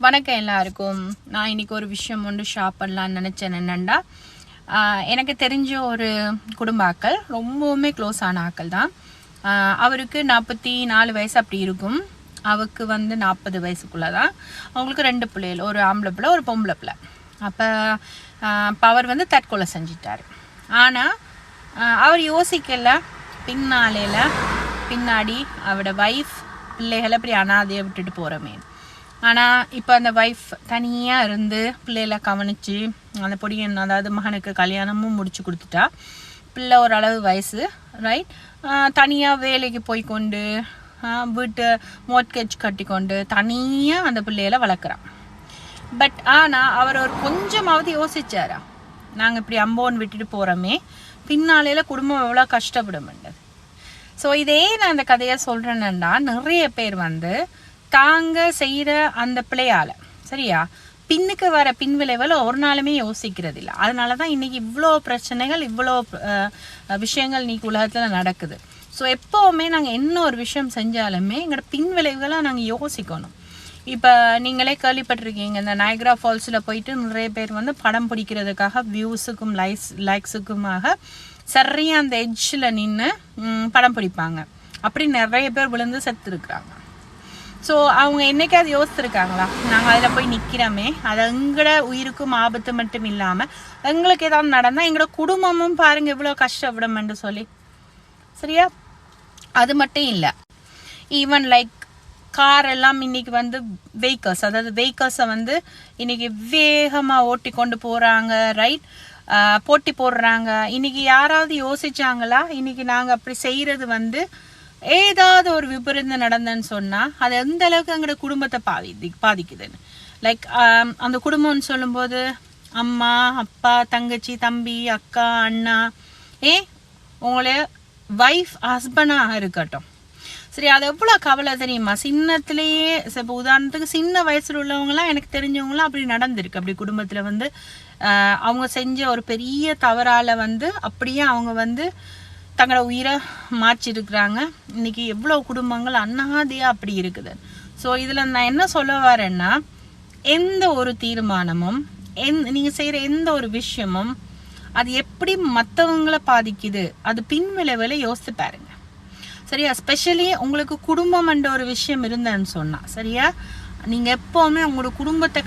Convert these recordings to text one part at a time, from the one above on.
வணக்கம் எல்லாருக்கும். நான் இன்னைக்கு ஒரு விஷயம் ஒன்று ஷேர் பண்ணலான்னு நினச்சேன். என்னென்னா, எனக்கு தெரிஞ்ச ஒரு குடும்ப ஆக்கள், ரொம்பவுமே க்ளோஸ் ஆன ஆக்கள் தான். அவருக்கு 44 வயசு அப்படி இருக்கும். அவருக்கு 40 வயசுக்குள்ளே தான். அவங்களுக்கு 2 பிள்ளைகள், ஒரு ஆம்பளை பிள்ளை ஒரு பொம்பளை பிள்ளை. அப்போ அவர் தற்கொலை செஞ்சிட்டார். ஆனால் அவர் யோசிக்கல, பின்னாடி அவரோட வைஃப் பிள்ளைகளை அப்படி அனாதையை விட்டுட்டு போகிறோமே. ஆனால் இப்போ அந்த வைஃப் தனியாக இருந்து பிள்ளைகளை கவனித்து அந்த பொடியன், அதாவது மகனுக்கு கல்யாணமும் முடிச்சு கொடுத்துட்டா. பிள்ளை ஓரளவு வயசு, ரைட், தனியாக வேலைக்கு போய்கொண்டு வீட்டு மோட்கேஜ் கட்டி கொண்டு தனியாக அந்த பிள்ளைகளை வளர்க்குறான். பட் ஆனால் அவர் ஒரு கொஞ்சமாவது யோசிச்சாரா, நாங்கள் இப்படி அம்போன்னு விட்டுட்டு போகிறோமே, பின்னாலையில் குடும்பம் எவ்வளோ கஷ்டப்படுமெண்டது. ஸோ இதே நான் இந்த கதையை சொல்கிறேன்னா, நிறைய பேர் தாங்க செய்கிற அந்த பிள்ளையால் சரியா பின்னுக்கு வர பின்விளைவில் ஒரு நாளுமே யோசிக்கிறது இல்லை. அதனால தான் இன்றைக்கி இவ்வளோ பிரச்சனைகள், இவ்வளோ விஷயங்கள் இன்றைக்கி உலகத்தில் நடக்குது. ஸோ எப்போவுமே நாங்கள் என்ன ஒரு விஷயம் செஞ்சாலுமே எங்களோட பின்விளைவுகளை நாங்கள் யோசிக்கணும். இப்போ நீங்களே கேள்விப்பட்டிருக்கீங்க, இந்த நயக்ரா ஃபால்ஸில் போயிட்டு நிறைய பேர் படம் பிடிக்கிறதுக்காக வியூஸுக்கும் லைக்ஸுக்குமாக சரியாக அந்த எட்ஜில் நின்று படம் பிடிப்பாங்க. அப்படி நிறைய பேர் விழுந்து செத்துருக்குறாங்க. ஸோ அவங்க என்னைக்காவது யோசிச்சிருக்காங்களா, நாங்கள் அதில் போய் நிற்கிறோமே, அது எங்களோட உயிருக்கும் ஆபத்து மட்டும் இல்லாமல் எங்களுக்கு ஏதாவது நடந்தால் எங்களோட குடும்பமும் பாருங்கள் இவ்வளோ கஷ்டப்படுமென்று சொல்லி. சரியா, அது மட்டும் இல்லை, ஈவன் லைக் கார் எல்லாம் இன்னைக்கு வெஹிக்கல்ஸ், அதாவது வெஹிக்கல்ஸை இன்னைக்கு வேகமாக ஓட்டி கொண்டு போகிறாங்க, ரைட், போட்டி போடுறாங்க. இன்னைக்கு யாராவது யோசிச்சாங்களா, இன்னைக்கு நாங்கள் அப்படி செய்கிறது ஏதாவது ஒரு விபரீதம் நடந்ததுன்னு சொன்னால் அது எந்த அளவுக்கு எங்களோட குடும்பத்தை பாதிக்குதுன்னு. லைக் அந்த குடும்பம்னு சொல்லும்போது அம்மா, அப்பா, தங்கச்சி, தம்பி, அக்கா, அண்ணா, உங்களோட வைஃப், ஹஸ்பண்டாக இருக்கட்டும், சரி, அது எவ்வளோ கவலை தெரியுமா. சின்னத்துலேயே இப்போ உதாரணத்துக்கு சின்ன வயசில் உள்ளவங்களாம், எனக்கு தெரிஞ்சவங்களாம் அப்படி நடந்திருக்கு. அப்படி குடும்பத்தில் அவங்க செஞ்ச ஒரு பெரிய தவறால் அப்படியே அவங்க தங்களோட உயிரை மாற்றிருக்கிறாங்க. இன்னைக்கு எவ்வளோ குடும்பங்கள் அண்ணாதியாக அப்படி இருக்குது. ஸோ இதில் நான் என்ன சொல்ல வரேன்னா, எந்த ஒரு தீர்மானமும், நீங்கள் செய்கிற எந்த ஒரு விஷயமும் அது எப்படி மற்றவங்களை பாதிக்குது, அது பின்விளைவில் யோசித்து பாருங்க. சரியா, ஸ்பெஷலி உங்களுக்கு குடும்பம் என்ற ஒரு விஷயம் இருந்தேன்னு சொன்னால், சரியா, நீங்கள் எப்போவுமே உங்களோட குடும்பத்தை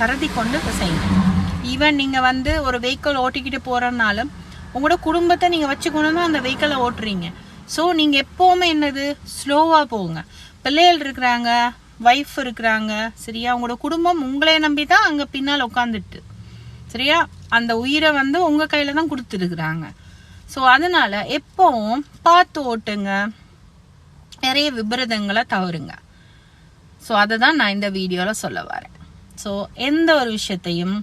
கருதி கொண்டு செய்யணும். ஈவன் நீங்கள் ஒரு வெஹிக்கிள் ஓட்டிக்கிட்டு போகிறனாலும் உங்களோட குடும்பத்தை நீங்கள் வச்சுக்கொண்டு தான் அந்த வெஹிக்கிளை ஓட்டுறீங்க. ஸோ நீங்கள் எப்போவுமே என்னது, ஸ்லோவாக போங்க. பிள்ளைகள் இருக்கிறாங்க, வைஃப் இருக்கிறாங்க, சரியா, உங்களோட குடும்பம் உங்களே நம்பி தான் அங்கே பின்னால் உட்காந்துட்டு, சரியா, அந்த உயிரை உங்கள் கையில் தான் கொடுத்துருக்குறாங்க. ஸோ அதனால் எப்போவும் பார்த்து ஓட்டுங்க, நிறைய விபரீதங்களை தவறுங்க. ஸோ அதை தான் நான் இந்த வீடியோவில் சொல்ல வரேன். ஸோ எந்த ஒரு விஷயத்தையும்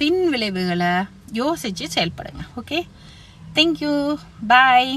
பின் விளைவுகளை யோசித்து செயல்படுங்க. ஓகே, தேங்க்யூ, பாய்.